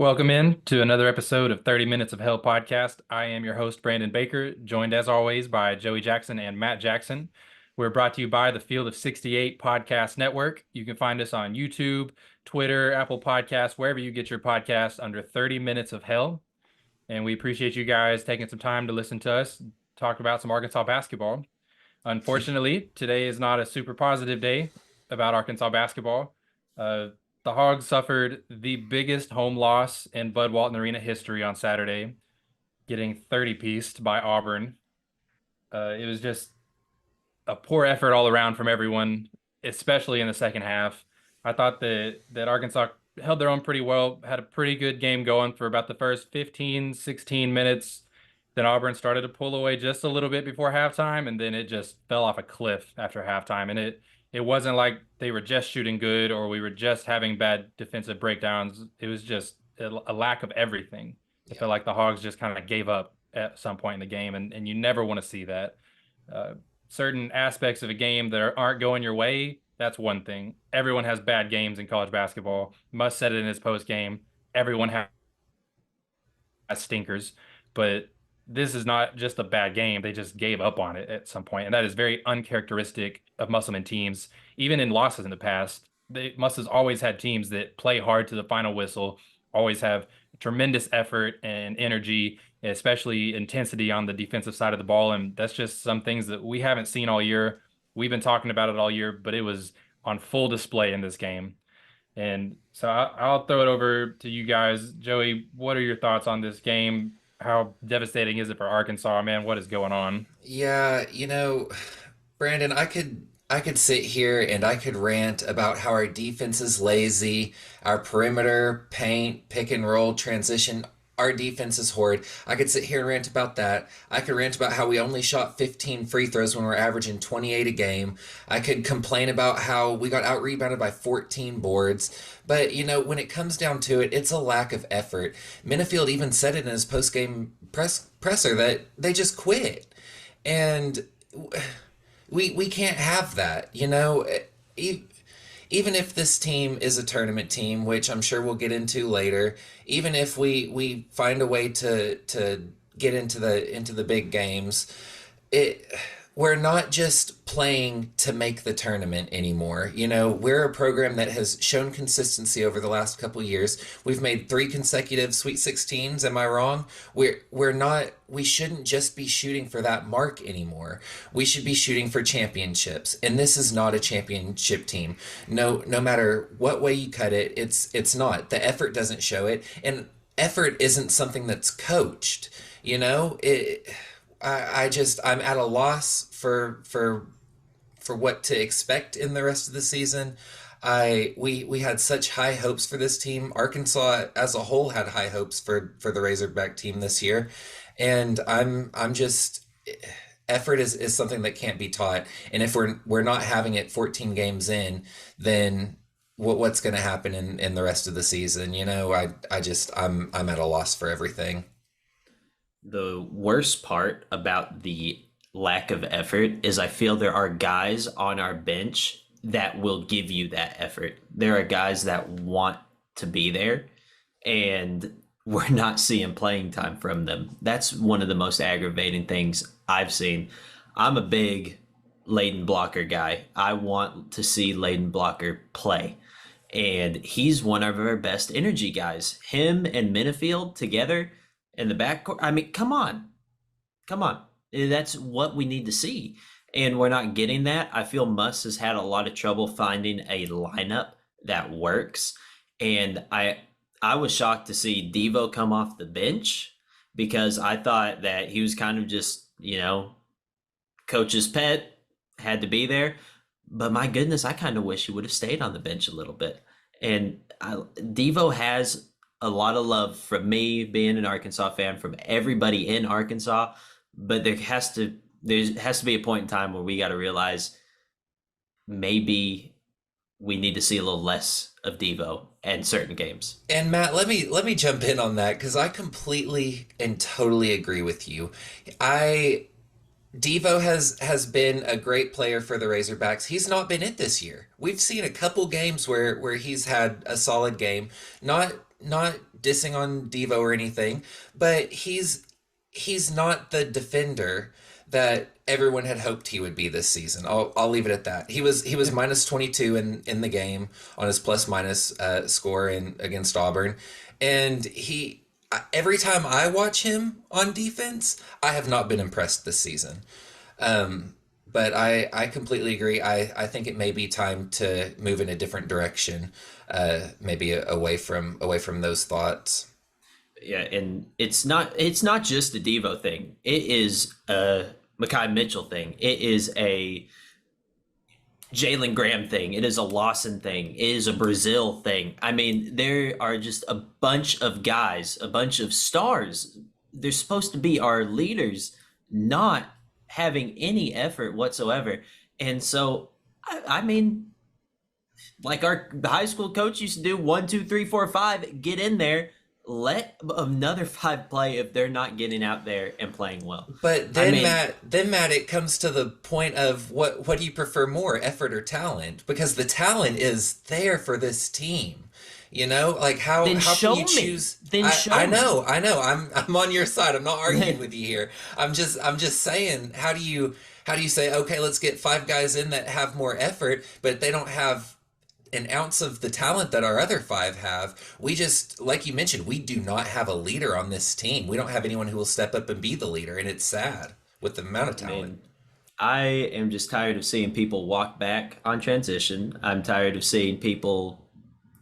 Welcome in to another episode of 30 Minutes of Hell podcast. I am your host, Brandon Baker, joined as always by Joey Jackson and Matt Jackson. We're brought to you by the Field of 68 Podcast Network. You can find us on YouTube, Twitter, Apple Podcasts, wherever you get your podcasts under 30 Minutes of Hell. And we appreciate you guys taking some time to listen to us talk about some Arkansas basketball. Unfortunately, today is not a super positive day about Arkansas basketball. The Hogs suffered the biggest home loss in Bud Walton Arena history on Saturday, getting 30-pieced by Auburn. It was just a poor effort all around from everyone, especially in the second half. I thought that Arkansas held their own pretty well, had a pretty good game going for about the first 15, 16 minutes. Then Auburn started to pull away just a little bit before halftime, and then it just fell off a cliff after halftime. And it wasn't like they were just shooting good or we were just having bad defensive breakdowns. It was just a lack of everything. It felt like the Hogs just kind of gave up at some point in the game, and you never want to see that. Certain aspects of a game that aren't going your way, that's one thing. Everyone has bad games in college basketball. Musk said it in his post game. Everyone has stinkers, but this is not just a bad game. They just gave up on it at some point, and that is very uncharacteristic of Musselman teams. Even in losses in the past, Muss has always had teams that play hard to the final whistle, always have tremendous effort and energy, especially intensity on the defensive side of the ball, and that's just some things that we haven't seen all year. We've been talking about it all year, but it was on full display in this game. And so I'll throw it over to you guys. Joey, what are your thoughts on this game? How devastating is it for Arkansas, man? What is going on? Yeah, Brandon, I could sit here and I could rant about how our defense is lazy, our perimeter, paint, pick and roll, transition, our defense is horrid. I could sit here and rant about that. I could rant about how we only shot 15 free throws when we're averaging 28 a game. I could complain about how we got out rebounded by 14 boards. But, when it comes down to it, it's a lack of effort. Minifield even said it in his post-game presser that they just quit. And we can't have that, even if this team is a tournament team, which I'm sure we'll get into later, even if we find a way to get into the big games, it we're not just playing to make the tournament anymore. We're a program that has shown consistency over the last couple of years. We've made three consecutive Sweet 16s. Am I wrong? We're not. We shouldn't just be shooting for that mark anymore. We should be shooting for championships. And this is not a championship team. No matter what way you cut it, it's not. The effort doesn't show it, and effort isn't something that's coached. I'm at a loss for what to expect in the rest of the season. We had such high hopes for this team. Arkansas as a whole had high hopes for the Razorback team this year, and I'm just effort is something that can't be taught. And if we're not having it 14 games in, then what's going to happen in the rest of the season? I'm at a loss for everything. The worst part about the lack of effort is I feel there are guys on our bench that will give you that effort. There are guys that want to be there, and we're not seeing playing time from them. That's one of the most aggravating things I've seen. I'm a big Layden Blocker guy. I want to see Layden Blocker play. And he's one of our best energy guys. Him and Minifield together in the backcourt. I mean, come on. Come on. That's what we need to see. And we're not getting that. I feel Muss has had a lot of trouble finding a lineup that works. And I was shocked to see Devo come off the bench because I thought that he was kind of just, coach's pet, had to be there. But my goodness, I kind of wish he would have stayed on the bench a little bit. And Devo has a lot of love from me being an Arkansas fan, from everybody in Arkansas. But there has to be a point in time where we got to realize maybe we need to see a little less of Devo in certain games. And Matt, let me jump in on that because I completely and totally agree with you. Devo has been a great player for the Razorbacks. He's not been it this year. We've seen a couple games where he's had a solid game. not dissing on Devo or anything, but he's not the defender that everyone had hoped he would be this season. I'll leave it at that. He was minus 22 in the game on his plus minus score in against Auburn, and every time I watch him on defense, I have not been impressed this season. But I completely agree. I think it may be time to move in a different direction, maybe away from those thoughts. Yeah, and it's not just a Devo thing. It is a Mekhi Mitchell thing. It is a Jalen Graham thing. It is a Lawson thing. It is a Brazil thing. I mean, there are just a bunch of guys, a bunch of stars. They're supposed to be our leaders, not having any effort whatsoever. And so, I mean, like our high school coach used to do, 1, 2, 3, 4, 5, get in there. Let another 5 play if they're not getting out there and playing well. But I then mean, Matt, it comes to the point of what do you prefer more, effort or talent? Because the talent is there for this team. You know, like then how show can you me. choose? Then show I me. know, I know. I'm on your side. I'm not arguing with you here. I'm just saying, how do you say, okay, let's get 5 guys in that have more effort, but they don't have an ounce of the talent that our other 5 have. We just, like you mentioned, we do not have a leader on this team. We don't have anyone who will step up and be the leader, and it's sad with the amount of I talent. mean, I am just tired of seeing people walk back on transition. I'm tired of seeing people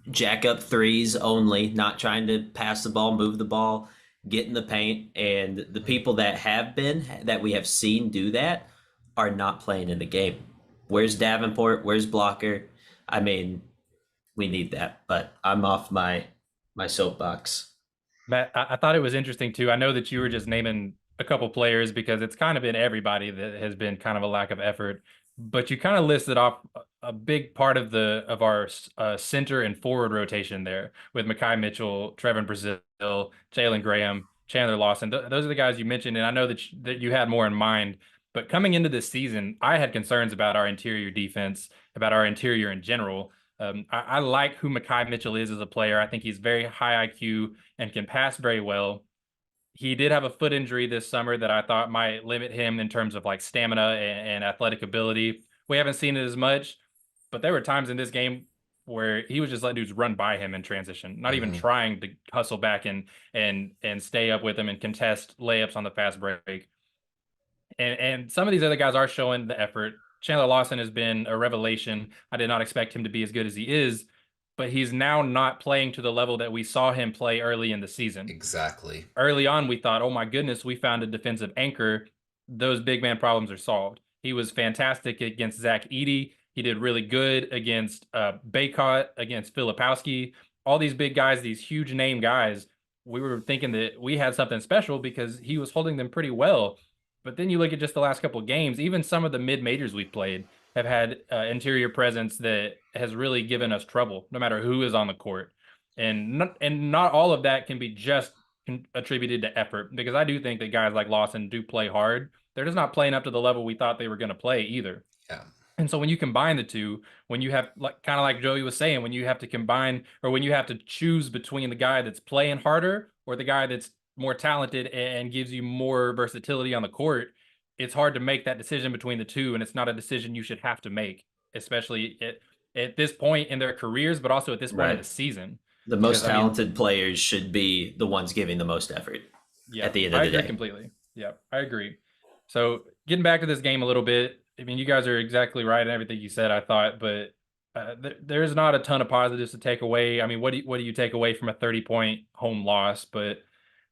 jack up threes only, not trying to pass the ball, move the ball, get in the paint. And the people that we have seen do that are not playing in the game. Where's Davenport? Where's Blocker? I mean, we need that, but I'm off my soapbox. Matt, I thought it was interesting too. I know that you were just naming a couple players because it's kind of been everybody that has been kind of a lack of effort, but you kind of listed off a big part of our center and forward rotation there with Mekhi Mitchell, Trevor Brazil, Jalen Graham, Chandler Lawson. Those are the guys you mentioned, and I know that you had more in mind. But coming into this season, I had concerns about our interior defense, about our interior in general. I like who Mekhi Mitchell is as a player. I think he's very high IQ and can pass very well. He did have a foot injury this summer that I thought might limit him in terms of like stamina and athletic ability. We haven't seen it as much, but there were times in this game where he was just letting dudes run by him in transition, not even Hmm. trying to hustle back and stay up with him and contest layups on the fast break. And some of these other guys are showing the effort. Chandler Lawson has been a revelation. I did not expect him to be as good as he is, but he's now not playing to the level that we saw him play early in the season. Exactly. Early on, we thought, oh my goodness, we found a defensive anchor. Those big man problems are solved. He was fantastic against Zach Edey. He did really good against Baycott, against Filipowski. All these big guys, these huge name guys, we were thinking that we had something special because he was holding them pretty well. But then you look at just the last couple of games, even some of the mid majors we've played have had interior presence that has really given us trouble, no matter who is on the court. And not all of that can be just attributed to effort, because I do think that guys like Lawson do play hard. They're just not playing up to the level we thought they were going to play either. Yeah. And so when you combine the two, when you have like kind of like Joey was saying, when you have to combine or when you have to choose between the guy that's playing harder or the guy that's more talented and gives you more versatility on the court, it's hard to make that decision between the two, and it's not a decision you should have to make, especially at this point in their careers, but also at this point in the Right. season. The Because most I mean, talented players should be the ones giving the most effort yeah, at the end of I the agree day. completely. Yeah, I agree. So getting back to this game a little bit, I mean, you guys are exactly right in everything you said, I thought, but there's not a ton of positives to take away. I mean, what do you take away from a 30-point home loss? But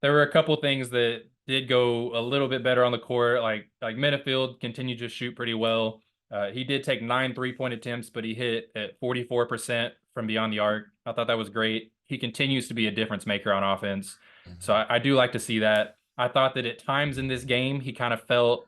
there were a couple things that did go a little bit better on the court. Like Minifield continued to shoot pretty well. He did take 9 3-point attempts, but he hit at 44% from beyond the arc. I thought that was great. He continues to be a difference maker on offense. So Hmm. I do like to see that. I thought that at times in this game he kind of felt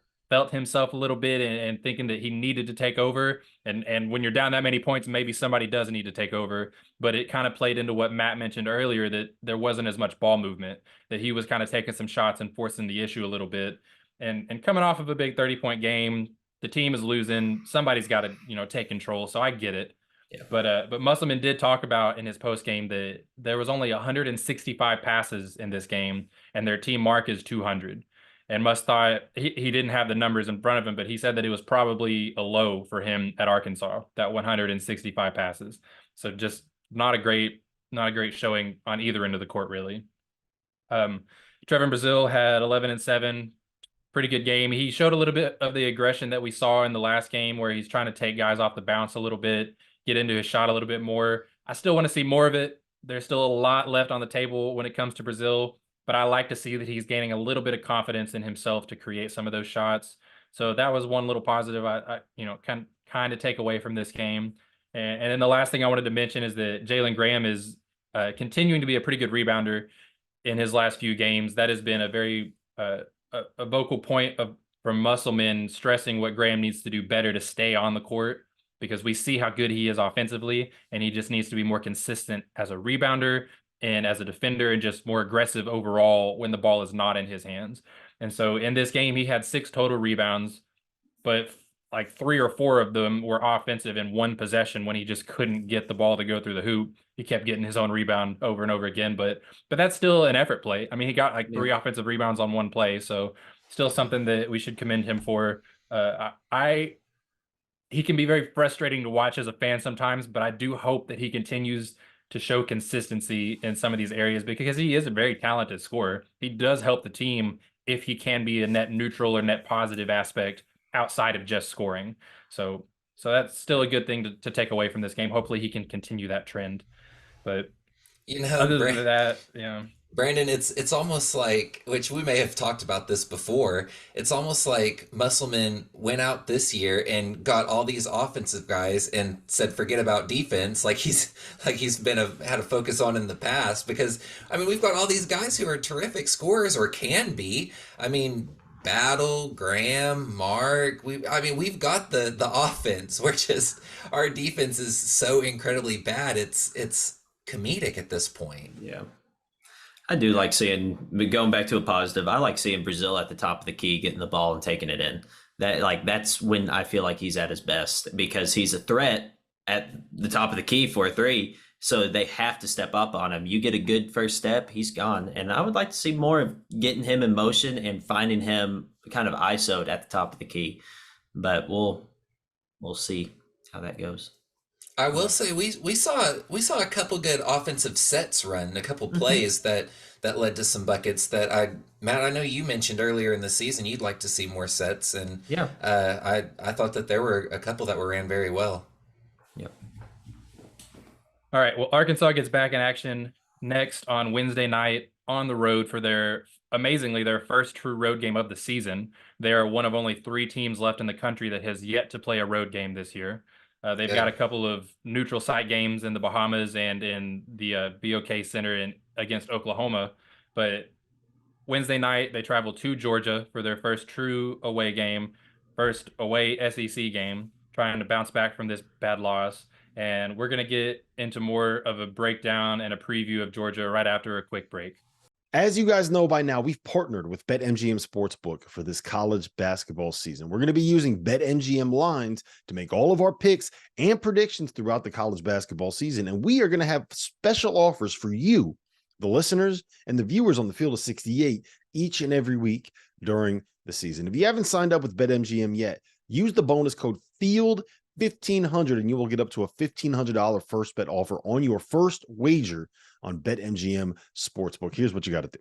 himself a little bit and thinking that he needed to take over. And when you're down that many points, maybe somebody does need to take over. But it kind of played into what Matt mentioned earlier, that there wasn't as much ball movement, that he was kind of taking some shots and forcing the issue a little bit. And coming off of a big 30-point game, the team is losing. Somebody's got to, take control. So I get it. Yeah. But Musselman did talk about in his post game that there was only 165 passes in this game, and their team mark is 200. And Muss thought he didn't have the numbers in front of him, but he said that it was probably a low for him at Arkansas, that 165 passes. So just not a great showing on either end of the court, really. Trevor Brazil had 11-7, pretty good game. He showed a little bit of the aggression that we saw in the last game, where he's trying to take guys off the bounce a little bit, get into his shot a little bit more. I still want to see more of it. There's still a lot left on the table when it comes to Brazil, but I like to see that he's gaining a little bit of confidence in himself to create some of those shots. So that was one little positive I kind of take away from this game. And then the last thing I wanted to mention is that Jalen Graham is continuing to be a pretty good rebounder in his last few games. That has been a very a vocal point from Musselman, stressing what Graham needs to do better to stay on the court, because we see how good he is offensively, and he just needs to be more consistent as a rebounder and as a defender, and just more aggressive overall when the ball is not in his hands. And so in this game, he had 6 total rebounds, but like 3 or 4 of them were offensive in one possession when he just couldn't get the ball to go through the hoop. He kept getting his own rebound over and over again, but that's still an effort play. I mean, he got like 3 offensive rebounds on one play, so still something that we should commend him for. He can be very frustrating to watch as a fan sometimes, but I do hope that he continues to show consistency in some of these areas, because he is a very talented scorer. He does help the team if he can be a net neutral or net positive aspect outside of just scoring. So that's still a good thing to take away from this game. Hopefully he can continue that trend. But other than that, Brandon, it's almost like, which we may have talked about this before, it's almost like Musselman went out this year and got all these offensive guys and said forget about defense, like he's had a focus on in the past. Because I mean, we've got all these guys who are terrific scorers, or can be. I mean, Battle, Graham, Mark. We've got the offense. We're just, our defense is so incredibly bad. It's comedic at this point. Yeah. I do like seeing, going back to a positive, I like seeing Brazil at the top of the key, getting the ball and taking it in. That's when I feel like he's at his best, because he's a threat at the top of the key for a 3. So they have to step up on him. You get a good first step, he's gone. And I would like to see more of getting him in motion and finding him kind of ISO'd at the top of the key. But we'll see how that goes. I will say we saw a couple good offensive sets run, a couple plays that led to some buckets that Matt, I know you mentioned earlier in the season you'd like to see more sets, and yeah, I thought that there were a couple that were ran very well. Yep. All right. Well, Arkansas gets back in action next on Wednesday night on the road for their first true road game of the season. They are one of only 3 teams left in the country that has yet to play a road game this year. They've got a couple of neutral site games in the Bahamas and in the BOK Center against Oklahoma. But Wednesday night, they travel to Georgia for their first true away game, first away SEC game, trying to bounce back from this bad loss. And we're going to get into more of a breakdown and a preview of Georgia right after a quick break. As you guys know by now, we've partnered with BetMGM Sportsbook for this college basketball season. We're going to be using BetMGM lines to make all of our picks and predictions throughout the college basketball season. And we are going to have special offers for you, the listeners and the viewers on the Field of 68, each and every week during the season. If you haven't signed up with BetMGM yet, use the bonus code FIELD1500 and you will get up to a $1,500 first bet offer on your first wager on BetMGM Sportsbook. Here's what you got to do.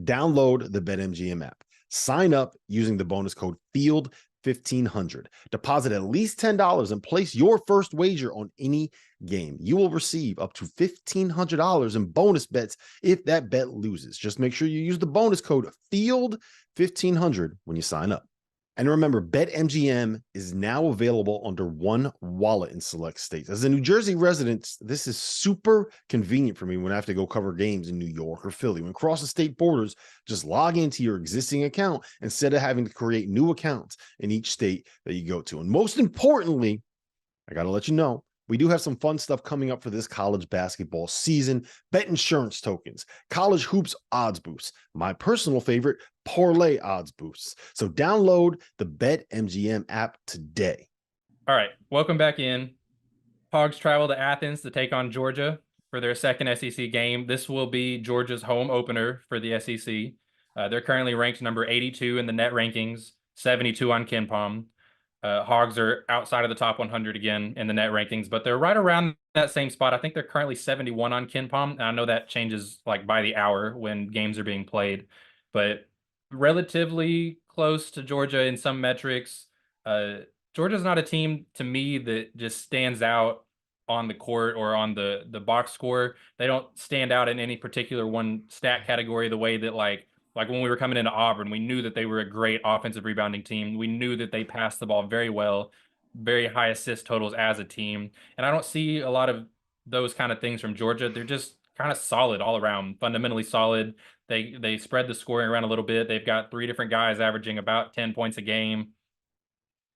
Download the BetMGM app. Sign up using the bonus code FIELD1500. Deposit at least $10 and place your first wager on any game. You will receive up to $1,500 in bonus bets if that bet loses. Just make sure you use the bonus code FIELD1500 when you sign up. And remember, BetMGM is now available under one wallet in select states. As a New Jersey resident, this is super convenient for me when I have to go cover games in New York or Philly. When crossing state borders, just log into your existing account instead of having to create new accounts in each state that you go to. And most importantly, I got to let you know, we do have some fun stuff coming up for this college basketball season. Bet insurance tokens, college hoops odds boosts, my personal favorite, parlay odds boosts. So download the BetMGM app today. All right, welcome back in. Hogs travel to Athens to take on Georgia for their second SEC game. This will be Georgia's home opener for the SEC. They're currently ranked number 82 in the net rankings, 72 on KenPom. Hogs are outside of the top 100 again in the net rankings, but they're right around that same spot. I think they're currently 71 on KenPom. And I know that changes like by the hour when games are being played, but relatively close to Georgia in some metrics. Georgia's not a team to me that just stands out on the court or on the box score. They don't stand out in any particular one stat category the way that like when we were coming into Auburn, we knew that they were a great offensive rebounding team. We knew that they passed the ball very well, very high assist totals as a team. And I don't see a lot of those kind of things from Georgia. They're just kind of solid all around, fundamentally solid. They spread the scoring around a little bit. They've got three different guys averaging about 10 points a game.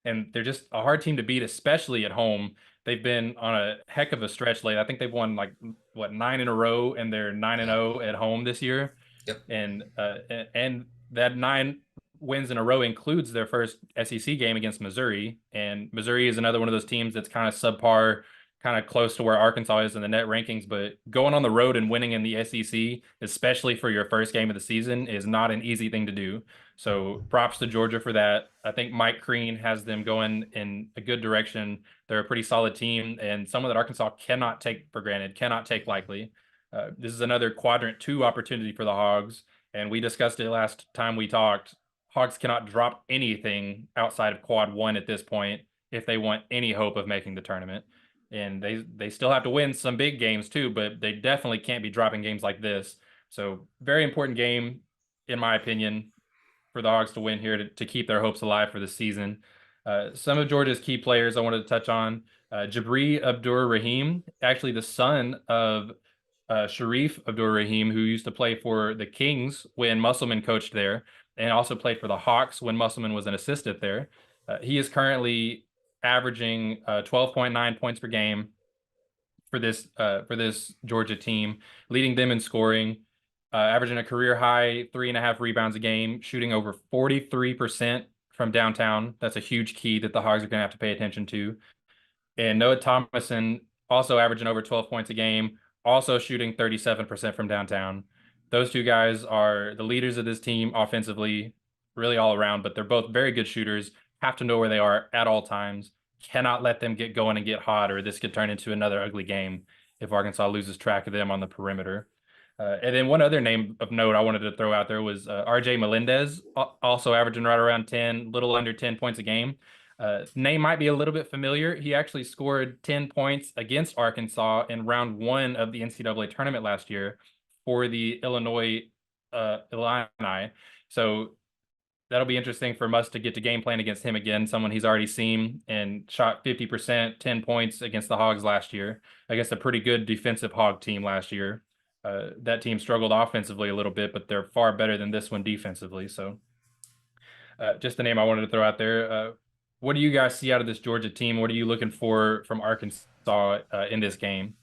And they're just a hard team to beat, especially at home. They've been on a heck of a stretch lately. I think they've won like what 9 in a row, and they're 9-0 at home this year. Yep. And that 9 wins in a row includes their first SEC game against Missouri. And Missouri is another one of those teams that's kind of subpar, kind of close to where Arkansas is in the net rankings. But going on the road and winning in the SEC, especially for your first game of the season, is not an easy thing to do. So props to Georgia for that. I think Mike Crean has them going in a good direction. They're a pretty solid team, and someone that Arkansas cannot take for granted, cannot take lightly. This is another quadrant 2 opportunity for the Hogs, and we discussed it last time we talked. Hogs cannot drop anything outside of quad 1 at this point if they want any hope of making the tournament. And they still have to win some big games too, but they definitely can't be dropping games like this. So very important game, in my opinion, for the Hogs to win here to keep their hopes alive for the season. Some of Georgia's key players I wanted to touch on. Jabri Abdur-Rahim, actually the son of Sharif Abdur-Rahim, who used to play for the Kings when Musselman coached there, and also played for the Hawks when Musselman was an assistant there. He is currently averaging 12.9 points per game for this Georgia team, leading them in scoring, averaging a career high 3.5 rebounds a game, shooting over 43% from downtown. That's a huge key that the Hogs are going to have to pay attention to. And Noah Thomason also averaging over 12 points a game, also shooting 37% from downtown. Those two guys are the leaders of this team offensively, really all around, but they're both very good shooters, have to know where they are at all times, cannot let them get going and get hot, or this could turn into another ugly game if Arkansas loses track of them on the perimeter. And then one other name of note I wanted to throw out there was RJ Melendez, also averaging right around 10, little under 10 points a game. Name might be a little bit familiar. He actually scored 10 points against Arkansas in round 1 of the NCAA tournament last year for the Illinois Illini. So that'll be interesting for us to get to game plan against him again, someone he's already seen and shot 50%, 10 points against the Hogs last year. I guess a pretty good defensive Hog team last year. That team struggled offensively a little bit, but they're far better than this one defensively. So just the name I wanted to throw out there. What do you guys see out of this Georgia team? What are you looking for from Arkansas in this game?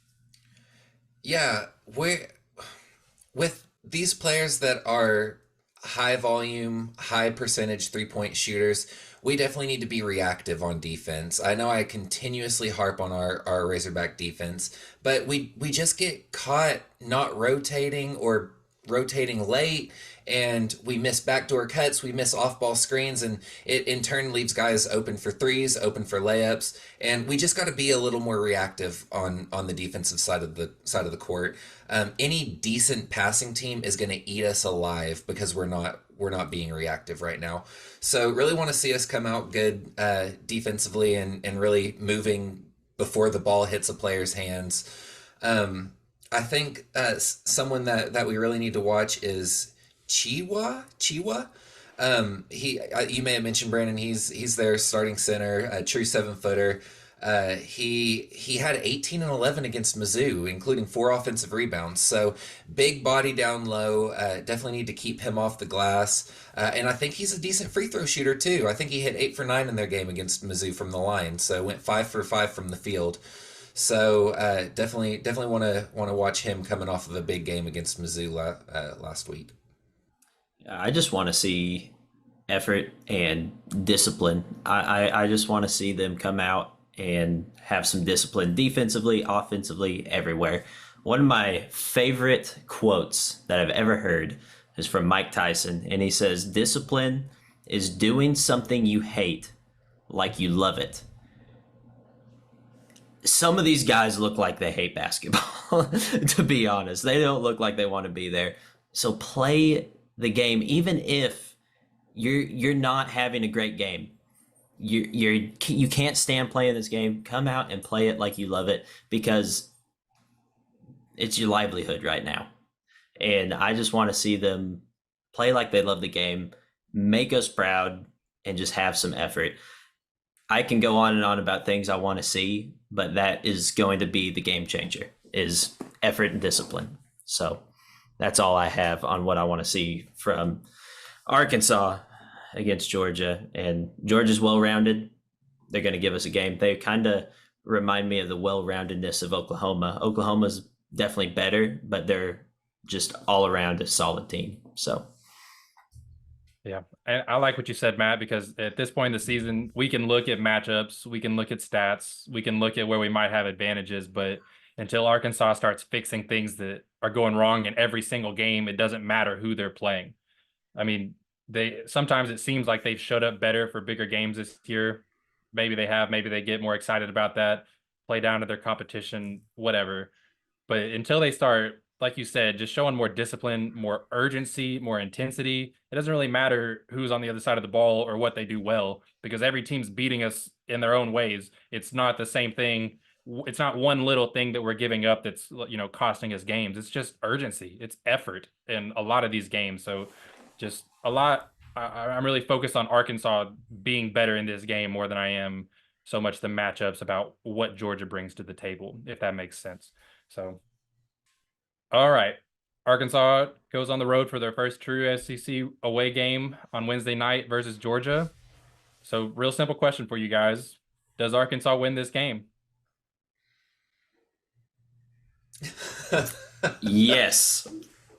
Yeah, with these players that are high volume, high percentage 3-point shooters, we definitely need to be reactive on defense. I know I continuously harp on our Razorback defense, but we just get caught not rotating or rotating late, and we miss backdoor cuts, we miss off-ball screens, and it in turn leaves guys open for threes, open for layups, and we just got to be a little more reactive on the defensive side of the court. Any decent passing team is going to eat us alive because we're not being reactive right now. So really want to see us come out good defensively and really moving before the ball hits a player's hands. I think someone that we really need to watch is Chiwa. You may have mentioned Brandon. He's their starting center, a true 7-footer. He had 18 and 11 against Mizzou, including 4 offensive rebounds. So big body down low. Definitely need to keep him off the glass. And I think he's a decent free throw shooter too. I think he hit 8 for 9 in their game against Mizzou from the line. So went 5 for 5 from the field. So definitely want to watch him coming off of a big game against Mizzou last week. I just want to see effort and discipline. I just want to see them come out and have some discipline defensively, offensively, everywhere. One of my favorite quotes that I've ever heard is from Mike Tyson, and he says, "Discipline is doing something you hate like you love it." Some of these guys look like they hate basketball, to be honest. They don't look like they want to be there. So play the game, even if you're not having a great game. You can't stand playing this game. Come out and play it like you love it, because it's your livelihood right now. And I just want to see them play like they love the game, make us proud, and just have some effort. I can go on and on about things I want to see, but that is going to be the game changer, is effort and discipline. So that's all I have on what I want to see from Arkansas against Georgia. And Georgia's well-rounded. They're going to give us a game. They kind of remind me of the well-roundedness of Oklahoma. Oklahoma's definitely better, but they're just all around a solid team. So Yeah, and I like what you said, Matt, because at this point in the season, we can look at matchups, we can look at stats, we can look at where we might have advantages, but until Arkansas starts fixing things that are going wrong in every single game, it doesn't matter who they're playing. I mean, they sometimes it seems like they've showed up better for bigger games this year. Maybe they have, maybe they get more excited about that, play down to their competition, whatever. But until they start, like you said, just showing more discipline, more urgency, more intensity, it doesn't really matter who's on the other side of the ball or what they do well, because every team's beating us in their own ways. It's not the same thing. It's not one little thing that we're giving up that's, costing us games. It's just urgency. It's effort in a lot of these games. So just a lot. I'm really focused on Arkansas being better in this game more than I am so much the matchups about what Georgia brings to the table, if that makes sense. So, all right. Arkansas goes on the road for their first true SEC away game on Wednesday night versus Georgia. So, real simple question for you guys. Does Arkansas win this game? yes.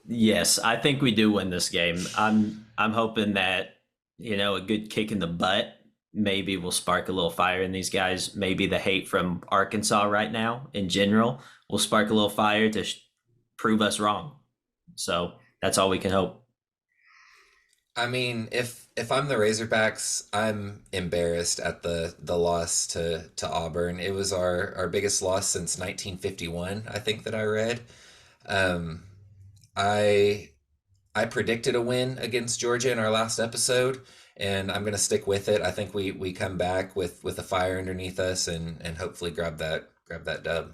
Yes, I think we do win this game. I'm hoping that, a good kick in the butt maybe will spark a little fire in these guys. Maybe the hate from Arkansas right now in general will spark a little fire to prove us wrong. So that's all we can hope. I mean, if I'm the Razorbacks, I'm embarrassed at the loss to Auburn. It was our biggest loss since 1951, I think that I read. Um, I I predicted a win against Georgia in our last episode, and I'm going to stick with it. I think we come back with a fire underneath us and hopefully grab that dub.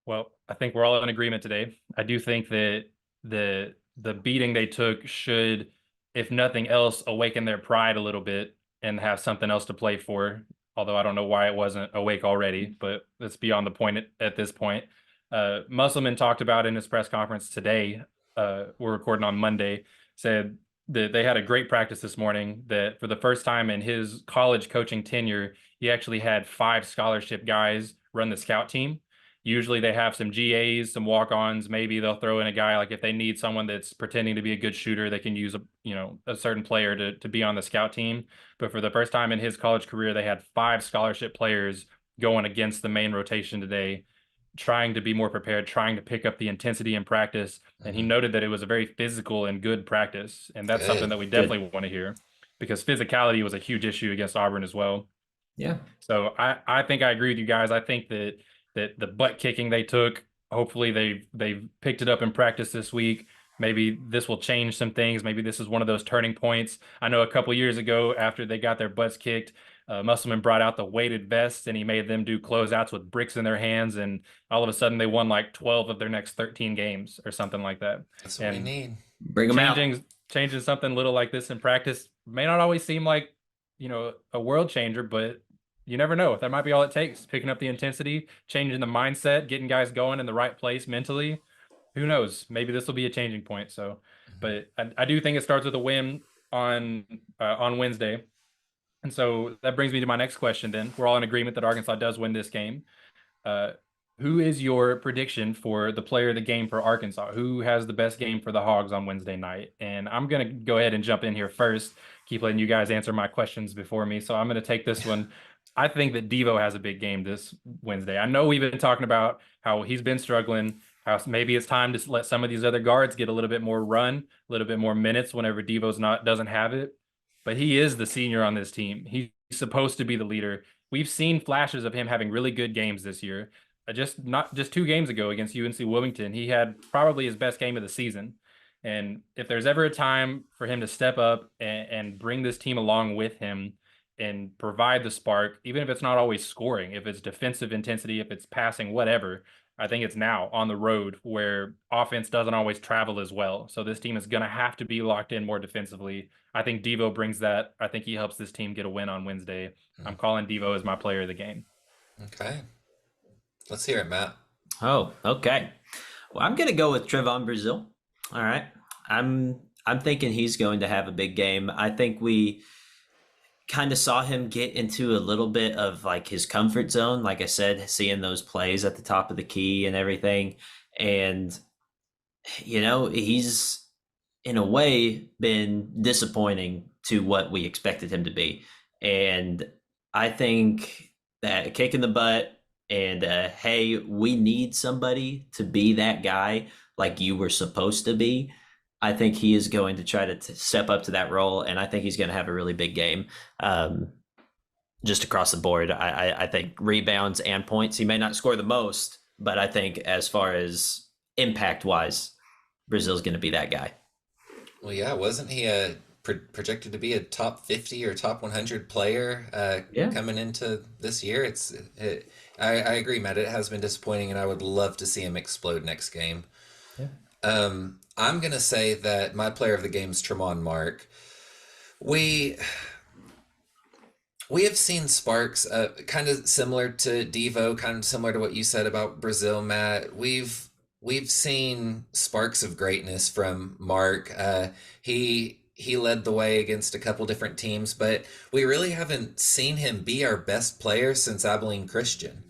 Well, I think we're all in agreement today. I do think that the beating they took should, if nothing else, awaken their pride a little bit and have something else to play for. Although I don't know why it wasn't awake already, but that's beyond the point at this point. Musselman talked about in his press conference today. We're recording on Monday. Said that they had a great practice this morning. That for the first time in his college coaching tenure, he actually had 5 scholarship guys run the scout team. Usually they have some GAs, some walk-ons. Maybe they'll throw in a guy, like if they need someone that's pretending to be a good shooter, they can use a certain player to be on the scout team. But for the first time in his college career, they had 5 scholarship players going against the main rotation today, trying to be more prepared, trying to pick up the intensity in practice. And he noted that it was a very physical and good practice. And that's something that we definitely want to hear, because physicality was a huge issue against Auburn as well. Yeah. So I think I agree with you guys. I think that the butt kicking they took, hopefully they've picked it up in practice this week. Maybe this will change some things. Maybe this is one of those turning points. I know a couple years ago, after they got their butts kicked, Musselman brought out the weighted vests and he made them do closeouts with bricks in their hands, and all of a sudden they won like 12 of their next 13 games or something like that. That's what we need. Bring them out. Changing something little like this in practice may not always seem like, a world changer, but you never know. That might be all it takes. Picking up the intensity, changing the mindset, getting guys going in the right place mentally. Who knows? Maybe this will be a changing point. So, but I do think it starts with a win on Wednesday. And so that brings me to my next question then. We're all in agreement that Arkansas does win this game. Who is your prediction for the player of the game for Arkansas? Who has the best game for the Hogs on Wednesday night? And I'm going to go ahead and jump in here first. Keep letting you guys answer my questions before me. So I'm going to take this one I think that Devo has a big game this Wednesday. I know we've been talking about how he's been struggling, how maybe it's time to let some of these other guards get a little bit more run, a little bit more minutes whenever Devo's not doesn't have it. But he is the senior on this team. He's supposed to be the leader. We've seen flashes of him having really good games this year. Not just 2 games ago against UNC Wilmington, he had probably his best game of the season. And if there's ever a time for him to step up and bring this team along with him and provide the spark, even if it's not always scoring, if it's defensive intensity, if it's passing, whatever, I think it's now on the road where offense doesn't always travel as well. So this team is going to have to be locked in more defensively. I think Devo brings that. I think he helps this team get a win on Wednesday. I'm calling Devo as my player of the game. Okay. Let's hear it, Matt. Oh, okay. Well, I'm gonna go with Trevon Brazil. All right. I'm thinking he's going to have a big game. I think we kind of saw him get into a little bit of like his comfort zone, like I said, seeing those plays at the top of the key and everything. And he's in a way been disappointing to what we expected him to be. And I think that a kick in the butt and hey, we need somebody to be that guy like you were supposed to be. I think he is going to try to step up to that role, and I think he's going to have a really big game. Just across the board, I think rebounds and points. He may not score the most, but I think as far as impact-wise, Brazil's going to be that guy. Well, yeah, wasn't he projected to be a top 50 or top 100 player coming into this year? I agree, Matt. It has been disappointing, and I would love to see him explode next game. Yeah. I'm going to say that my player of the game is Tremont Mark. We have seen sparks, kind of similar to Devo, kind of similar to what you said about Brazil, Matt. We've seen sparks of greatness from Mark. He led the way against a couple different teams, but we really haven't seen him be our best player since Abilene Christian.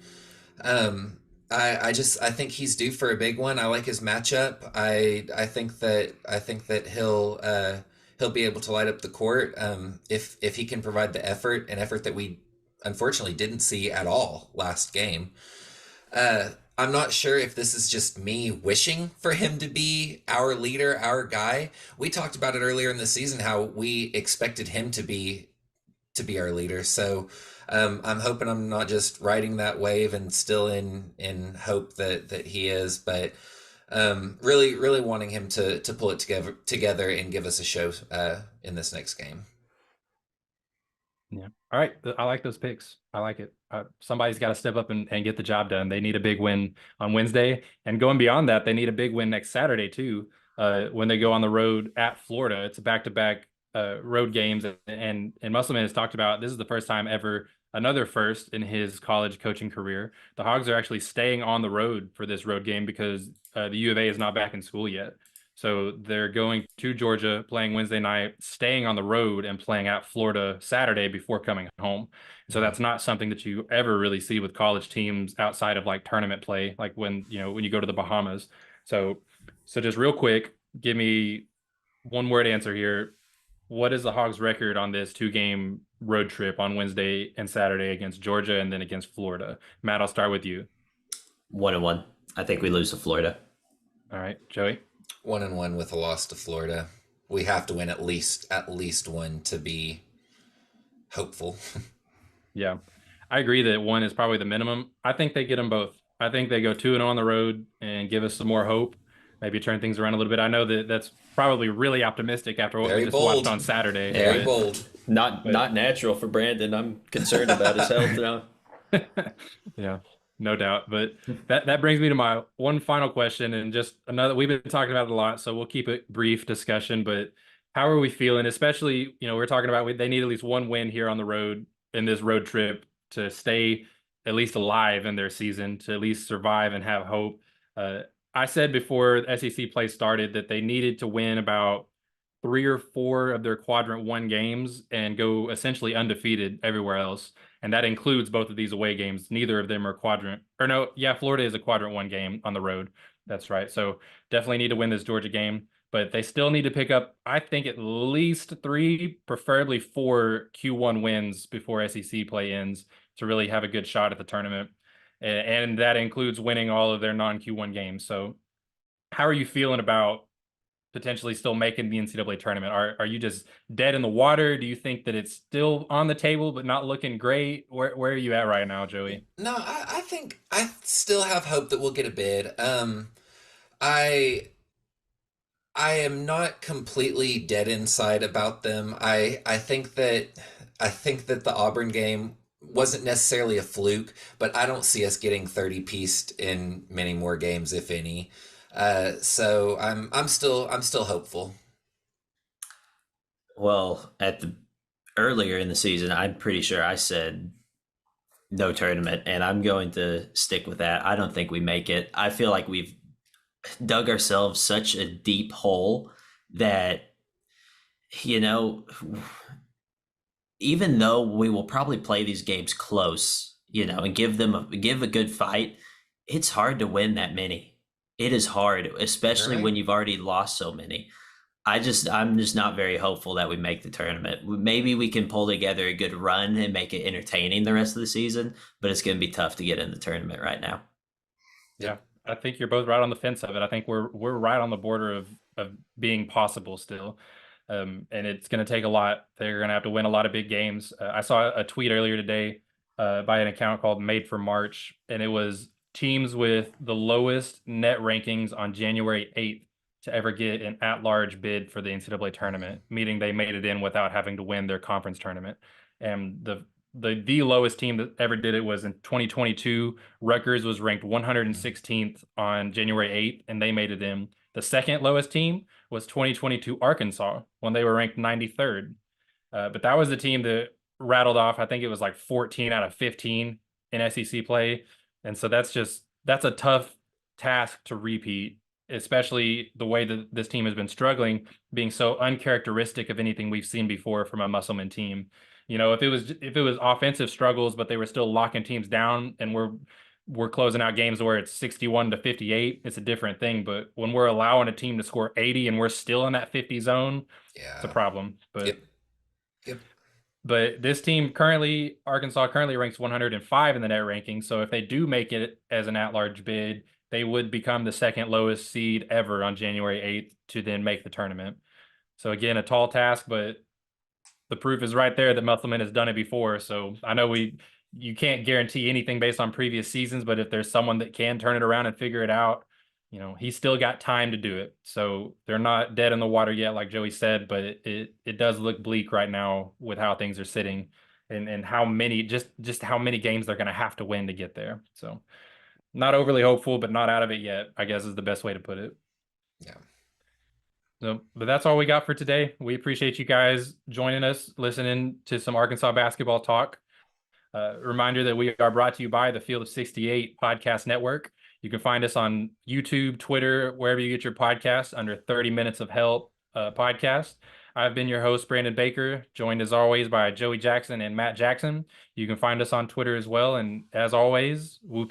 I think he's due for a big one. I like his matchup. I think that he'll be able to light up the court if he can provide the effort that we unfortunately didn't see at all last game. I'm not sure if this is just me wishing for him to be our leader, our guy. We talked about it earlier in the season how we expected him to be our leader. So I'm hoping I'm not just riding that wave and still in hope that he is, but really wanting him to pull it together and give us a show in this next game. Yeah. All right. I like those picks. I like it. Somebody's got to step up and get the job done. They need a big win on Wednesday. And going beyond that, they need a big win next Saturday, too, when they go on the road at Florida. It's a back-to-back road games. And Musselman has talked about this is the first time ever, another first in his college coaching career. The Hogs are actually staying on the road for this road game because the U of A is not back in school yet. So they're going to Georgia, playing Wednesday night, staying on the road and playing at Florida Saturday before coming home. So that's not something that you ever really see with college teams outside of like tournament play, like when you go to the Bahamas. So just real quick, give me one word answer here. What is the Hogs record on this 2-game road trip on Wednesday and Saturday against Georgia and then against Florida? Matt, I'll start with you. 1-1. I think we lose to Florida. All right, Joey. 1-1 with a loss to Florida. We have to win at least one to be hopeful. Yeah, I agree that 1 is probably the minimum. I think they get them both. I think they go 2-0 on the road and give us some more hope. Maybe turn things around a little bit. I know that's probably really optimistic after what we just watched on Saturday. Very bold. Not natural for Brandon. I'm concerned about his health now. Yeah, no doubt. But that brings me to my one final question, and just another. We've been talking about it a lot, so we'll keep it brief discussion. But how are we feeling? Especially, we're talking about they need at least one win here on the road in this road trip to stay at least alive in their season, to at least survive and have hope. I said before SEC play started that they needed to win about 3 or 4 of their quadrant 1 games and go essentially undefeated everywhere else. And that includes both of these away games. Neither of them are Florida is a quadrant 1 game on the road. That's right. So definitely need to win this Georgia game, but they still need to pick up, I think, at least 3, preferably 4 Q1 wins before SEC play ends to really have a good shot at the tournament. And that includes winning all of their non-Q1 games. So how are you feeling about potentially still making the NCAA tournament? Are you just dead in the water? Do you think that it's still on the table but not looking great? Where are you at right now, Joey? No, I think I still have hope that we'll get a bid. I I am not completely dead inside about them. I think that the Auburn game wasn't necessarily a fluke, but I don't see us getting 30 pieced in many more games, if any. So I'm still hopeful. Well, at the earlier in the season, I'm pretty sure I said no tournament, and I'm going to stick with that. I don't think we make it. I feel like we've dug ourselves such a deep hole that, you know, even though we will probably play these games close, and give a good fight, it's hard to win that many. It is hard, especially Right? when you've already lost so many. I'm just not very hopeful that we make the tournament. Maybe we can pull together a good run and make it entertaining the rest of the season, but it's going to be tough to get in the tournament right now. Yeah, I think you're both right on the fence of it. I think we're right on the border of being possible still. And it's going to take a lot. They're going to have to win a lot of big games. I saw a tweet earlier today by an account called Made for March, and it was teams with the lowest net rankings on January 8th to ever get an at-large bid for the NCAA tournament, meaning they made it in without having to win their conference tournament. And the lowest team that ever did it was in 2022. Rutgers was ranked 116th on January 8th, and they made it in. The second lowest team was 2022 Arkansas when they were ranked 93rd. But that was the team that rattled off, I think it was like 14 out of 15 in SEC play. And so that's a tough task to repeat, especially the way that this team has been struggling, being so uncharacteristic of anything we've seen before from a Musselman team. If it was offensive struggles, but they were still locking teams down, and we're closing out games where it's 61-58, it's a different thing. But when we're allowing a team to score 80 and we're still in that 50 zone, it's a Yeah. problem. Yep. Yep. But this team Arkansas currently ranks 105 in the net ranking. So if they do make it as an at-large bid, they would become the second lowest seed ever on January 8th to then make the tournament. So again, a tall task, but the proof is right there that Musselman has done it before. So I know you can't guarantee anything based on previous seasons, but if there's someone that can turn it around and figure it out, he's still got time to do it. So they're not dead in the water yet, like Joey said, but it does look bleak right now with how things are sitting and how many just how many games they're going to have to win to get there. So not overly hopeful, but not out of it yet, I guess is the best way to put it. Yeah. So, but that's all we got for today. We appreciate you guys joining us, listening to some Arkansas basketball talk. Reminder that we are brought to you by the Field of 68 Podcast Network. You can find us on YouTube, Twitter, wherever you get your podcasts under 30 Minutes of Hell podcast. I've been your host, Brandon Baker, joined as always by Joey Jackson and Matt Jackson. You can find us on Twitter as well. And as always, whoop